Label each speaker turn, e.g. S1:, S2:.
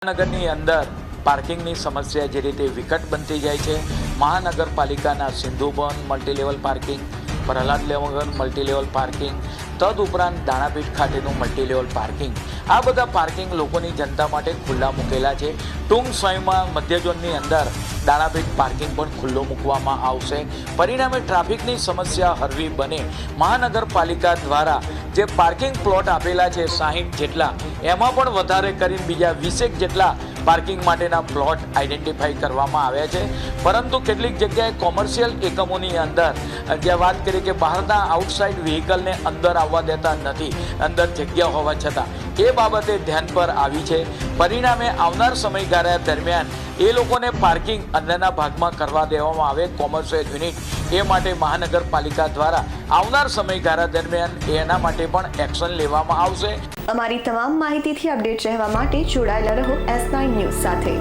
S1: નગરની અંદર પાર્કિંગની સમસ્યા જે રીતે વિકટ બનતી જાય છે, મહાનગરપાલિકાના Sindhuban multilevel parking, Prahladnagar multilevel parking, તદુપરાંત દાણાપીઠ ખાતેનું મલ્ટીલેવલ પાર્કિંગ, આ બધા પાર્કિંગ લોકોની જનતા માટે ખુલ્લા મૂકેલા છે. ટૂંક સમયમાં મધ્ય ઝોનની અંદર દાણાપીઠ પાર્કિંગ પણ ખુલ્લું મૂકવામાં આવશે. પરિણામે ટ્રાફિકની સમસ્યા હળવી બને. મહાનગરપાલિકા દ્વારા જે પાર્કિંગ પ્લોટ આપેલા છે 60 જેટલા, એમાં પણ વધારે કરીને બીજા 20 જેટલા પાર્કિંગ માટેના પ્લોટ આઈડેન્ટિફાઈ કરવામાં આવ્યા છે. પરંતુ કેટલીક જગ્યાએ કોમર્શિયલ એકમોની અંદર જ્યાં વાત કરીએ કે બહારના આઉટસાઇડ વ્હીકલને અંદર આવવા દેતા નથી, અંદર જગ્યા હોવા છતાં, એ બાબતે ધ્યાન પર આવી છે. પરિણામે આવનાર સમયગાળા દરમિયાન એ લોકોને પાર્કિંગ અંદરના ભાગમાં કરવા દેવામાં આવે કોમર્શિયલ યુનિટ, એ માટે મહાનગરપાલિકા દ્વારા આવનાર સમયગાળા દરમિયાન એના માટે પણ એક્શન લેવામાં આવશે.
S2: અમારી તમામ માહિતીથી અપડેટ રહેવા માટે જોડાયેલા રહો S9 ન્યૂઝ સાથે.